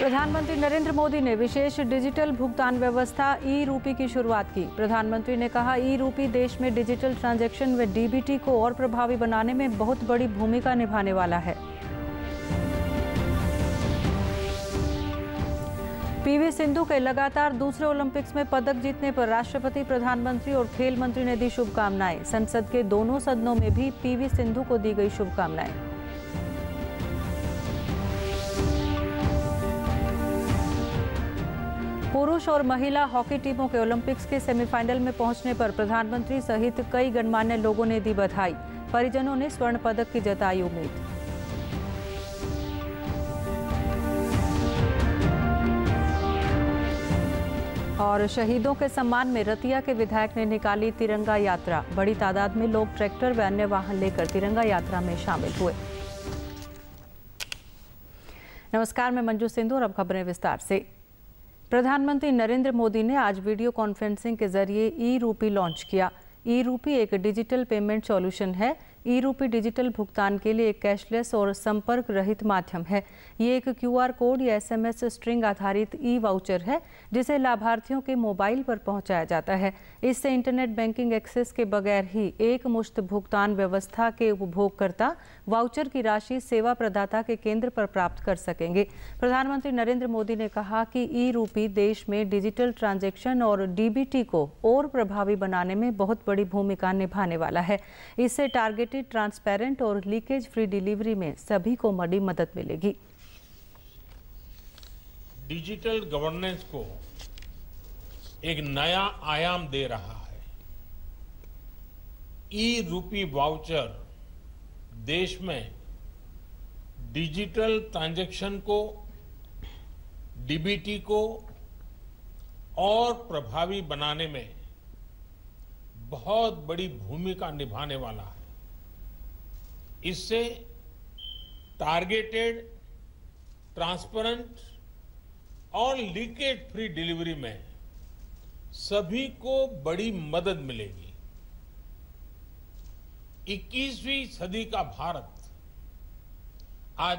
प्रधानमंत्री नरेंद्र मोदी ने विशेष डिजिटल भुगतान व्यवस्था ई-रूपी की शुरुआत की। प्रधानमंत्री ने कहा, ई-रूपी देश में डिजिटल ट्रांजैक्शन व डीबीटी को और प्रभावी बनाने में बहुत बड़ी भूमिका निभाने वाला है। पीवी सिंधु के लगातार दूसरे ओलंपिक्स में पदक जीतने पर राष्ट्रपति, प्रधानमंत्री और खेल मंत्री ने दी शुभकामनाएं। संसद के दोनों सदनों में भी पीवी सिंधु को दी गई शुभकामनाएं। पुरुष और महिला हॉकी टीमों के ओलंपिक्स के सेमीफाइनल में पहुंचने पर प्रधानमंत्री सहित कई गणमान्य लोगों ने दी बधाई। परिजनों ने स्वर्ण पदक की जताई उम्मीद। और शहीदों के सम्मान में रतिया के विधायक ने निकाली तिरंगा यात्रा। बड़ी तादाद में लोग ट्रैक्टर व अन्य वाहन लेकर तिरंगा यात्रा में शामिल हुए। नमस्कार, मैं मंजू सिंधु और अब खबरें विस्तार से। प्रधानमंत्री नरेंद्र मोदी ने आज वीडियो कॉन्फ्रेंसिंग के जरिए ई-रूपी लॉन्च किया। ई-रूपी एक डिजिटल पेमेंट सॉल्यूशन है। ई-रूपी डिजिटल भुगतान के लिए एक कैशलेस और संपर्क रहित माध्यम है। ये एक क्यूआर कोड या एसएमएस स्ट्रिंग आधारित ई वाउचर है जिसे लाभार्थियों के मोबाइल पर पहुंचाया जाता है। इससे इंटरनेट बैंकिंग एक्सेस के बगैर ही एक मुश्त भुगतान व्यवस्था के उपभोगकर्ता वाउचर की राशि सेवा प्रदाता के केंद्र पर प्राप्त कर सकेंगे। प्रधानमंत्री नरेंद्र मोदी ने कहा कि ई-रूपी देश में डिजिटल ट्रांजैक्शन और डीबीटी को और प्रभावी बनाने में बहुत बड़ी भूमिका निभाने वाला है। इससे टारगेटेड, ट्रांसपेरेंट और लीकेज फ्री डिलीवरी में सभी को बड़ी मदद मिलेगी। डिजिटल गवर्नेंस को एक नया आयाम दे रहा है। ई-रूपी वाउचर देश में डिजिटल ट्रांजैक्शन को, डीबीटी को और प्रभावी बनाने में बहुत बड़ी भूमिका निभाने वाला है। इससे टारगेटेड, ट्रांसपेरेंट और लीकेज फ्री डिलीवरी में सभी को बड़ी मदद मिलेगी। 21वीं सदी का भारत आज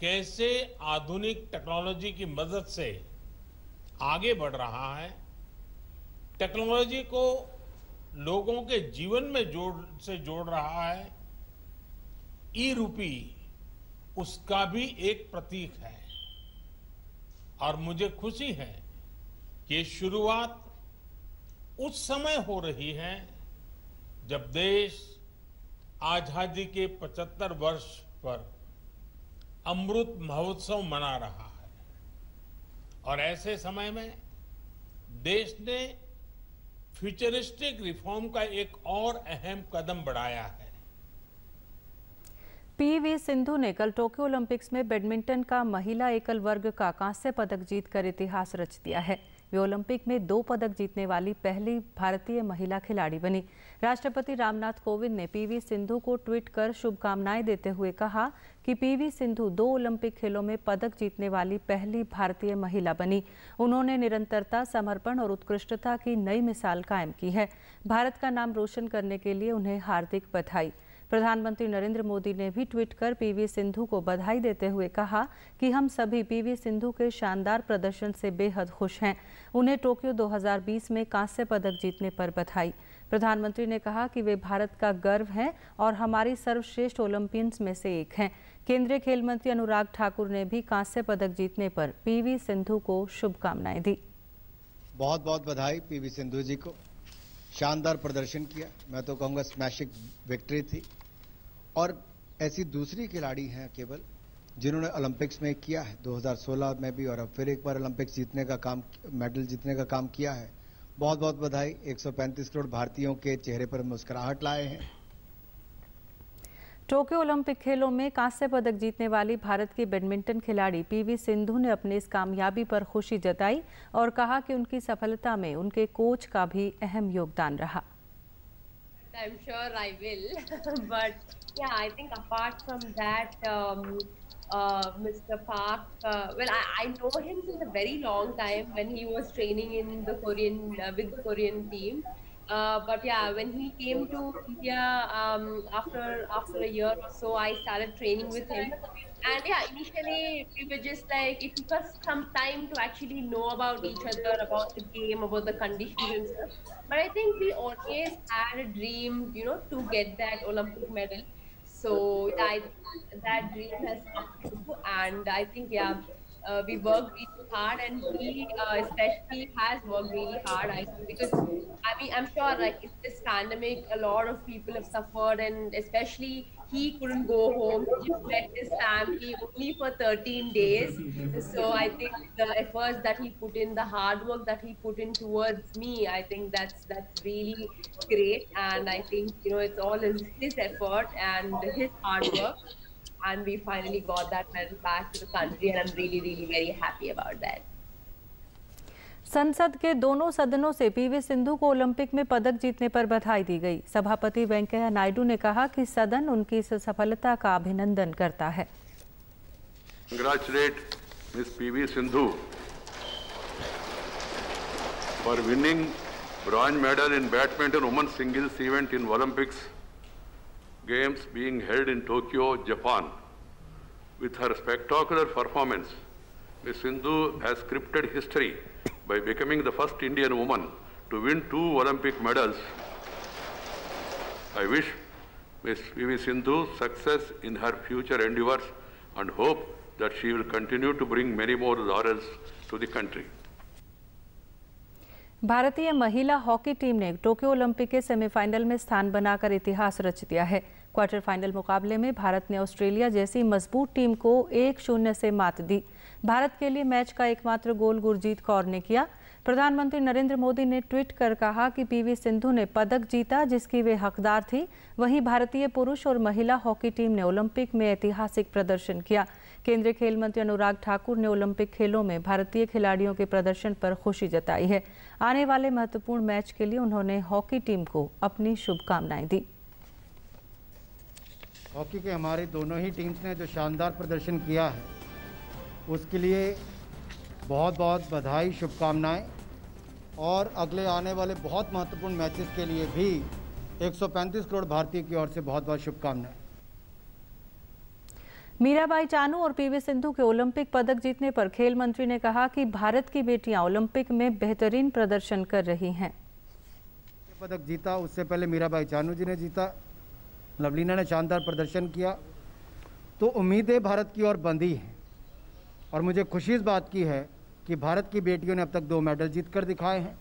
कैसे आधुनिक टेक्नोलॉजी की मदद से आगे बढ़ रहा है, टेक्नोलॉजी को लोगों के जीवन में जोड़ रहा है, ई-रूपी उसका भी एक प्रतीक है। और मुझे खुशी है कि शुरुआत उस समय हो रही है जब देश आजादी के 75 वर्ष पर अमृत महोत्सव मना रहा है। और ऐसे समय में देश ने फ्यूचरिस्टिक रिफॉर्म का एक और अहम कदम बढ़ाया है। पीवी सिंधु ने कल टोक्यो ओलंपिक्स में बैडमिंटन का महिला एकल वर्ग का कांस्य पदक जीतकर इतिहास रच दिया है। वे ओलंपिक में 2 पदक जीतने वाली पहली भारतीय महिला खिलाड़ी बनी। राष्ट्रपति रामनाथ कोविंद ने पीवी सिंधु को ट्वीट कर शुभकामनाएं देते हुए कहा कि पीवी सिंधु 2 ओलंपिक खेलों में पदक जीतने वाली पहली भारतीय महिला बनी। उन्होंने निरंतरता, समर्पण और उत्कृष्टता की नई मिसाल कायम की है। भारत का नाम रोशन करने के लिए उन्हें हार्दिक बधाई। प्रधानमंत्री नरेंद्र मोदी ने भी ट्वीट कर पीवी सिंधु को बधाई देते हुए कहा कि हम सभी पीवी सिंधु के शानदार प्रदर्शन से बेहद खुश हैं। उन्हें टोक्यो 2020 में कांस्य पदक जीतने पर बधाई। प्रधानमंत्री ने कहा कि वे भारत का गर्व हैं और हमारी सर्वश्रेष्ठ ओलंपियंस में से एक हैं। केंद्रीय खेल मंत्री अनुराग ठाकुर ने भी कांस्य पदक जीतने पर पीवी सिंधु को शुभकामनाएं दी। बहुत बहुत बधाई पीवी सिंधु जी को। शानदार प्रदर्शन किया, मैं तो कहूँगा स्मैशिंग विक्ट्री थी। और ऐसी दूसरी खिलाड़ी हैं केवल जिन्होंने ओलंपिक्स में किया है, 2016 में भी और अब फिर एक बार ओलंपिक्स जीतने का काम, मेडल जीतने का काम किया है। बहुत बहुत बधाई। 135 करोड़ भारतीयों के चेहरे पर मुस्कुराहट लाए हैं। टोक्यो ओलंपिक खेलों में कांस्य पदक जीतने वाली भारत की बैडमिंटन खिलाड़ी पीवी सिंधु ने अपनी इस कामयाबी पर खुशी जताई और कहा कि उनकी सफलता में उनके कोच का भी अहम योगदान रहा। I'm sure I will, but yeah, I think apart from that, Mr. Park, well, I know him since a very long time when he was training in the Korean with the Korean team, But yeah, when he came to India after a year or so, I started training with him. And yeah, initially we were just like, it took us some time to actually know about each other, about the game, about the conditions and stuff. But I think we always had a dream, to get that Olympic medal. So yeah, that dream has come true, and I think we worked really hard, and he especially has worked really hard. I think because I mean I'm sure like in this pandemic, a lot of people have suffered, and especially he couldn't go home. He just met his family only for 13 days. So I think the efforts that he put in, the hard work that he put in towards me, I think that's really great. And I think it's all his effort and his hard work. And we finally got that medal back to the country, and I'm really very happy about that. संसद के दोनों सदनों से PV Sindhu को Olympic में पदक जीतने पर बधाई दी गई। सभापति वेंकैया नायडू ने कहा कि सदन उनकी इस सफलता का अभिनंदन करता है। Congratulate Ms. PV Sindhu for winning bronze medal in badminton women's singles event in Olympics Games being held in Tokyo, Japan. With her spectacular performance, Ms. Sindhu has scripted history by becoming the first Indian woman to win 2 Olympic medals. I wish Ms. PV Sindhu success in her future endeavors and hope that she will continue to bring many more laurels to the country. भारतीय महिला hockey team ने Tokyo Olympic के semifinal में स्थान बनाकर इतिहास रच दिया है। क्वार्टर फाइनल मुकाबले में भारत ने ऑस्ट्रेलिया जैसी मजबूत टीम को 1-0 से मात दी। भारत के लिए मैच का एकमात्र गोल गुरजीत कौर ने किया। प्रधानमंत्री नरेंद्र मोदी ने ट्वीट कर कहा कि पीवी सिंधु ने पदक जीता जिसकी वे हकदार थी। वहीं भारतीय पुरुष और महिला हॉकी टीम ने ओलंपिक में ऐतिहासिक प्रदर्शन किया। केंद्रीय खेल मंत्री अनुराग ठाकुर ने ओलंपिक खेलों में भारतीय खिलाड़ियों के प्रदर्शन पर खुशी जताई है। आने वाले महत्वपूर्ण मैच के लिए उन्होंने हॉकी टीम को अपनी शुभकामनाएं दी। हॉकी के हमारी दोनों ही टीम्स ने जो शानदार प्रदर्शन किया है उसके लिए बहुत बहुत बधाई, शुभकामनाएं। और अगले आने वाले बहुत महत्वपूर्ण मैचेस के लिए भी 135 करोड़ भारतीय की ओर से बहुत बहुत शुभकामनाएं। मीराबाई चानू और पीवी सिंधु के ओलंपिक पदक जीतने पर खेल मंत्री ने कहा कि भारत की बेटियां ओलंपिक में बेहतरीन प्रदर्शन कर रही हैं। पदक जीता, उससे पहले मीराबाई चानू जी ने जीता, लवलीना ने शानदार प्रदर्शन किया, तो उम्मीदें भारत की ओर बंधी हैं। और मुझे खुशी इस बात की है कि भारत की बेटियों ने अब तक 2 मेडल जीतकर दिखाए हैं।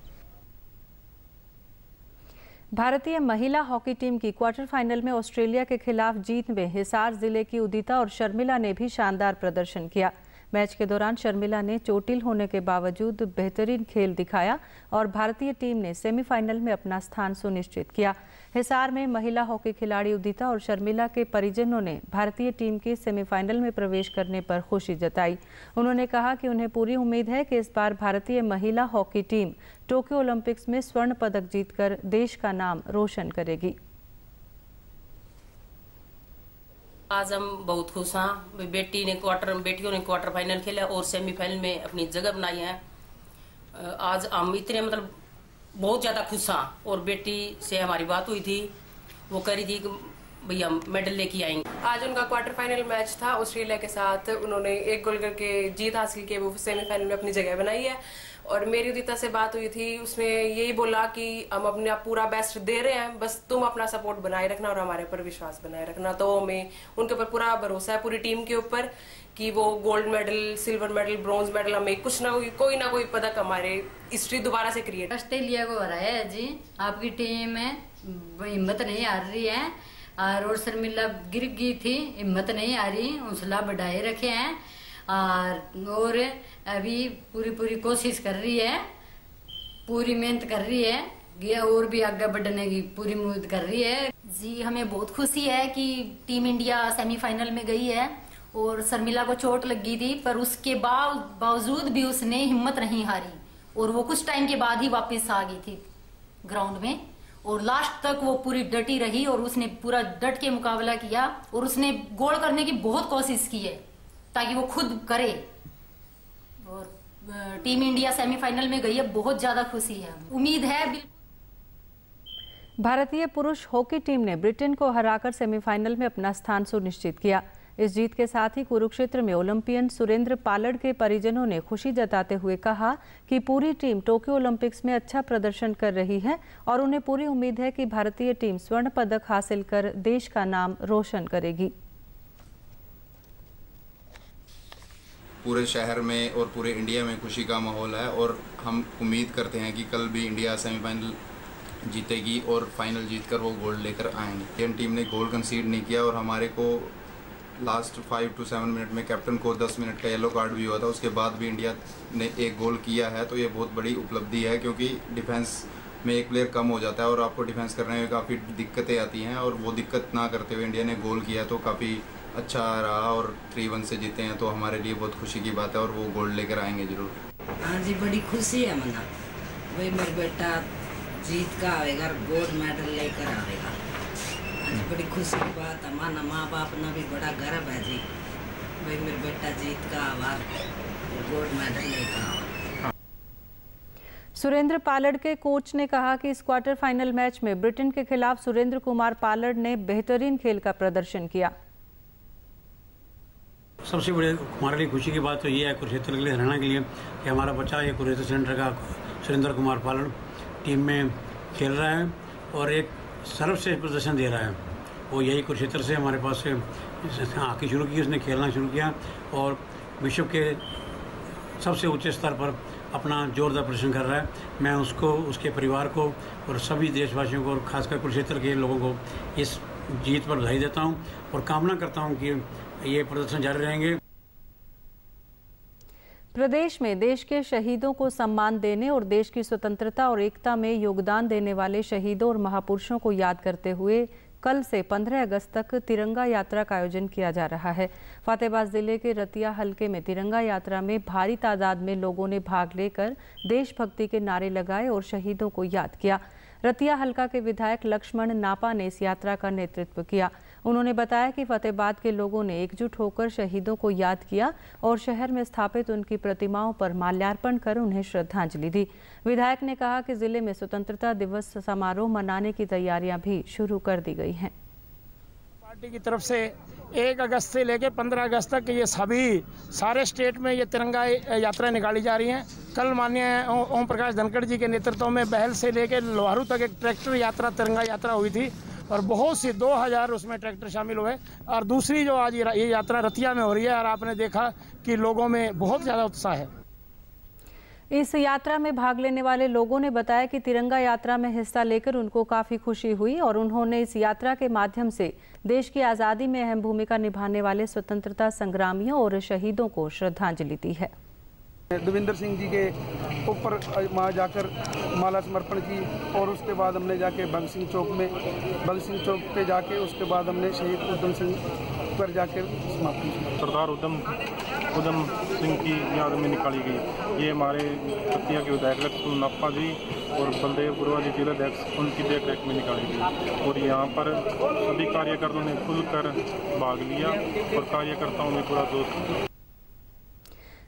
भारतीय महिला हॉकी टीम की क्वार्टर फाइनल में ऑस्ट्रेलिया के खिलाफ जीत में हिसार जिले की उदिता और शर्मिला ने भी शानदार प्रदर्शन किया। मैच के दौरान शर्मिला ने चोटिल होने के बावजूद बेहतरीन खेल दिखाया और भारतीय टीम ने सेमीफाइनल में अपना स्थान सुनिश्चित किया। हिसार में महिला हॉकी खिलाड़ी उदिता और शर्मिला के परिजनों ने भारतीय टीम के सेमीफाइनल में प्रवेश करने पर खुशी जताई। उन्होंने कहा कि उन्हें पूरी उम्मीद है कि इस बार भारतीय महिला हॉकी टीम टोक्यो ओलंपिक्स में स्वर्ण पदक जीतकर देश का नाम रोशन करेगी। आज हम बहुत खुश हैं। बेटियों ने क्वार्टर फाइनल खेला और सेमीफाइनल में अपनी जगह बनाई है। आज हम इतने बहुत ज़्यादा खुश हैं। और बेटी से हमारी बात हुई थी, वो कह रही थी कि भैया मेडल लेके आएंगे। आज उनका क्वार्टर फाइनल मैच था ऑस्ट्रेलिया के साथ। उन्होंने 1 गोल करके जीत हासिल की, वो सेमीफाइनल में अपनी जगह बनाई है। और मेरी उदिता से बात हुई थी, उसने यही बोला कि हम अपने आप पूरा बेस्ट दे रहे हैं, बस तुम अपना सपोर्ट बनाए रखना और हमारे ऊपर विश्वास बनाए रखना। तो हमें उनके ऊपर पूरा भरोसा है, पूरी टीम के ऊपर, कि वो gold medal, silver medal, bronze medal, हमें कुछ ना कोई ना कोई पदक हमारे हिस्ट्री दोबारा से क्रिएट। ऑस्ट्रेलिया को हराया है जी, आपकी टीम है, हिम्मत नहीं हार रही है। और शर्मिला गिर गई थी, हिम्मत नहीं आ रही, हौसला बढ़ाए रखे हैं और अभी पूरी कोशिश कर रही है, पूरी मेहनत कर रही है और भी आगे बढ़ने की पूरी उम्मीद कर रही है। जी हमें बहुत खुशी है कि टीम इंडिया सेमीफाइनल में गई है और शर्मिला को चोट लगी थी, पर उसके बावजूद भी उसने हिम्मत नहीं हारी और वो कुछ टाइम के बाद ही वापस आ गई थी ग्राउंड में और लास्ट तक वो पूरी डटी रही और उसने पूरा डट के मुकाबला किया और उसने गोल करने की बहुत कोशिश की है ताकि वो खुद करे। और टीम इंडिया सेमीफाइनल में गई है, बहुत ज्यादा खुशी है। उम्मीद है भारतीय पुरुष हॉकी टीम ने ब्रिटेन को हराकर सेमीफाइनल में अपना स्थान सुनिश्चित किया। इस जीत के साथ ही कुरुक्षेत्र में ओलंपियन सुरेंद्र पालड़ के परिजनों ने खुशी जताते हुए कहा कि पूरी टीम टोक्यो ओलंपिक्स में अच्छा प्रदर्शन कर रही है और उन्हें पूरी उम्मीद है कि भारतीय टीम स्वर्ण पदक हासिल कर देश का नाम रोशन करेगी। पूरे शहर में और पूरे इंडिया में खुशी का माहौल है और हम उम्मीद करते हैं कि कल भी इंडिया सेमीफाइनल जीतेगी और फाइनल जीतकर वो गोल्ड लेकर आएंगे। इंडियन टीम ने गोल कंसीड नहीं किया और हमारे को लास्ट 5 to 7 मिनट में कैप्टन को 10 मिनट का येलो कार्ड भी हुआ था, उसके बाद भी इंडिया ने एक गोल किया है। तो ये बहुत बड़ी उपलब्धि है क्योंकि डिफेंस में एक प्लेयर कम हो जाता है और आपको डिफेंस करने में काफ़ी दिक्कतें आती हैं और वो दिक्कत ना करते हुए इंडिया ने गोल किया तो काफ़ी अच्छा रहा और 3-1 से जीते हैं। तो हमारे लिए बहुत खुशी की बात है और वो गोल्ड लेकर आएंगे ज़रूर। हाँ जी, बड़ी खुशी है मना, वही मेरा बेटा जीत का आएगा, गोल्ड मेडल लेकर आएगा। आज बड़ी खुशी की बात है, माना माँ बाप ने भी बड़ा गर्व है जी, भाई मेरा बेटा जीत का आवार गोल्ड मेडल लेकर आवा। सुरेंद्र पालड़ के कोच ने कहा कि इस क्वार्टर फाइनल मैच में ब्रिटेन के खिलाफ सुरेंद्र कुमार पालड़ ने बेहतरीन खेल का प्रदर्शन किया। सबसे बड़ी हमारे लिए खुशी की बात तो ये है कुरुक्षेत्र के लिए, हरियाणा के लिए, कि हमारा बच्चा ये कुरुक्षेत्र सेंटर का सुरेंद्र कुमार पालड़ टीम में खेल रहा है और एक सर्वश्रेष्ठ प्रदर्शन दे रहा है। वो यही कुरुक्षेत्र से हमारे पास से हॉकी शुरू की, उसने खेलना शुरू किया और विश्व के सबसे ऊंचे स्तर पर अपना जोरदार प्रदर्शन कर रहा है। मैं उसको, उसके परिवार को और सभी देशवासियों को और खासकर कुरुक्षेत्र के लोगों को इस जीत पर बधाई देता हूँ और कामना करता हूँ कि ये प्रदर्शन जारी रहेंगे। प्रदेश में देश के शहीदों को सम्मान देने और देश की स्वतंत्रता और एकता में योगदान देने वाले शहीदों और महापुरुषों को याद करते हुए कल से 15 अगस्त तक तिरंगा यात्रा का आयोजन किया जा रहा है। फतेहाबाद जिले के रतिया हलके में तिरंगा यात्रा में भारी तादाद में लोगों ने भाग लेकर देशभक्ति के नारे लगाए और शहीदों को याद किया। रतिया हलका के विधायक लक्ष्मण नापा ने इस यात्रा का नेतृत्व किया। उन्होंने बताया कि फतेहाबाद के लोगों ने एकजुट होकर शहीदों को याद किया और शहर में स्थापित उनकी प्रतिमाओं पर माल्यार्पण कर उन्हें श्रद्धांजलि दी। विधायक ने कहा कि जिले में स्वतंत्रता दिवस समारोह मनाने की तैयारियां भी शुरू कर दी गई हैं। पार्टी की तरफ से 1 अगस्त से लेकर 15 अगस्त तक ये सारे स्टेट में ये तिरंगा यात्रा निकाली जा रही हैं। कल माननीय ओम प्रकाश धनखड़ जी के नेतृत्व में बहल से लेकर लोहारू तक एक ट्रैक्टर यात्रा तिरंगा यात्रा हुई थी और बहुत सी 2000 उसमें ट्रैक्टर शामिल हुए। और दूसरी जो आज ये यात्रा रतिया में हो रही है और आपने देखा कि लोगों में बहुत ज़्यादा उत्साह है। इस यात्रा में भाग लेने वाले लोगों ने बताया कि तिरंगा यात्रा में हिस्सा लेकर उनको काफ़ी खुशी हुई और उन्होंने इस यात्रा के माध्यम से देश की आज़ादी में अहम भूमिका निभाने वाले स्वतंत्रता संग्रामियों और शहीदों को श्रद्धांजलि दी है। देवेंद्र सिंह जी के ऊपर वहाँ जाकर माला समर्पण की और उसके बाद हमने जाके भगत सिंह चौक पे जाके उसके बाद हमने शहीद उधम सिंह पर जाके समापन किया। सरदार उधम सिंह की याद में निकाली गई। ये हमारे रतिया के विधायक लक्ष्मण नापा जी और बलदेव गुरुआ जी जिलाध्यक्ष उनकी देखरेख में निकाली गई और यहाँ पर सभी कार्यकर्ताओं ने खुलकर भाग लिया और कार्यकर्ताओं में पूरा जोश।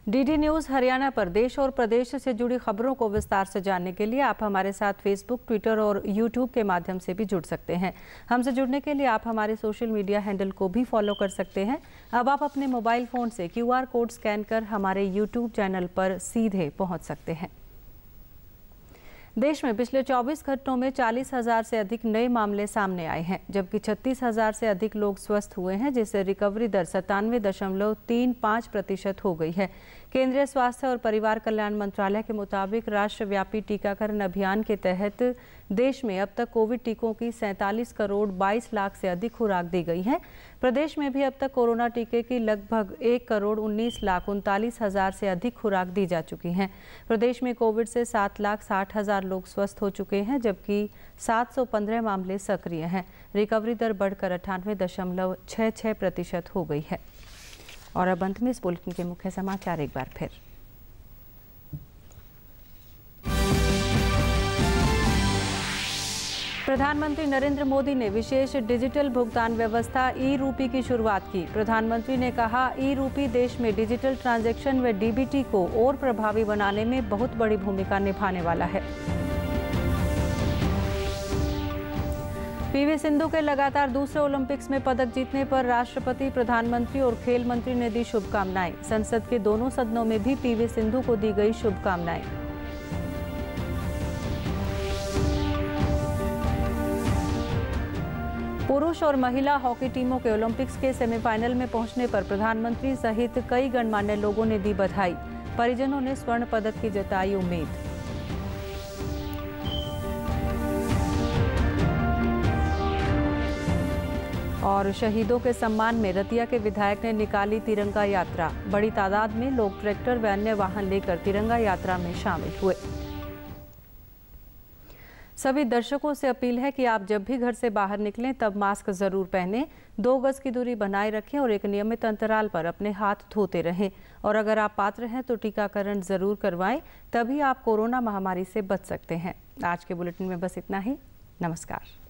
डीडी न्यूज़ हरियाणा पर देश और प्रदेश से जुड़ी खबरों को विस्तार से जानने के लिए आप हमारे साथ फेसबुक, ट्विटर और यूट्यूब के माध्यम से भी जुड़ सकते हैं। हमसे जुड़ने के लिए आप हमारे सोशल मीडिया हैंडल को भी फॉलो कर सकते हैं। अब आप अपने मोबाइल फ़ोन से QR कोड स्कैन कर हमारे यूट्यूब चैनल पर सीधे पहुँच सकते हैं। देश में पिछले 24 घंटों में 40,000 से अधिक नए मामले सामने आए हैं, जबकि 36,000 से अधिक लोग स्वस्थ हुए हैं, जिससे रिकवरी दर 97.35% हो गई है। केंद्रीय स्वास्थ्य और परिवार कल्याण मंत्रालय के मुताबिक राष्ट्रव्यापी टीकाकरण अभियान के तहत देश में अब तक कोविड टीकों की 47 करोड़ 22 लाख से अधिक खुराक दी गई है। प्रदेश में भी अब तक कोरोना टीके की लगभग 1 करोड़ 19 लाख 39 हजार से अधिक खुराक दी जा चुकी हैं। प्रदेश में कोविड से 7,60,000 लोग स्वस्थ हो चुके हैं, जबकि 715 मामले सक्रिय हैं। रिकवरी दर बढ़कर 98.66% हो गई है। और अब अंत में इस बुलेटिन के मुख्य समाचार एक बार फिर। प्रधानमंत्री नरेंद्र मोदी ने विशेष डिजिटल भुगतान व्यवस्था ई-रूपी की शुरुआत की। प्रधानमंत्री ने कहा, ई-रूपी देश में डिजिटल ट्रांजैक्शन व डीबीटी को और प्रभावी बनाने में बहुत बड़ी भूमिका निभाने वाला है। पीवी सिंधु के लगातार दूसरे ओलंपिक्स में पदक जीतने पर राष्ट्रपति, प्रधानमंत्री और खेल मंत्री ने दी शुभकामनाएं। संसद के दोनों सदनों में भी पीवी सिंधु को दी गई शुभकामनाएं। पुरुष और महिला हॉकी टीमों के ओलंपिक्स के सेमीफाइनल में पहुंचने पर प्रधानमंत्री सहित कई गणमान्य लोगों ने दी बधाई। परिजनों ने स्वर्ण पदक की जताई उम्मीद। और शहीदों के सम्मान में रतिया के विधायक ने निकाली तिरंगा यात्रा। बड़ी तादाद में लोग ट्रैक्टर व अन्य वाहन लेकर तिरंगा यात्रा में शामिल हुए। सभी दर्शकों से अपील है कि आप जब भी घर से बाहर निकलें तब मास्क जरूर पहनें, 2 गज की दूरी बनाए रखें और एक नियमित अंतराल पर अपने हाथ धोते रहें। और अगर आप पात्र हैं तो टीकाकरण जरूर करवाएं, तभी आप कोरोना महामारी से बच सकते हैं। आज के बुलेटिन में बस इतना ही। नमस्कार।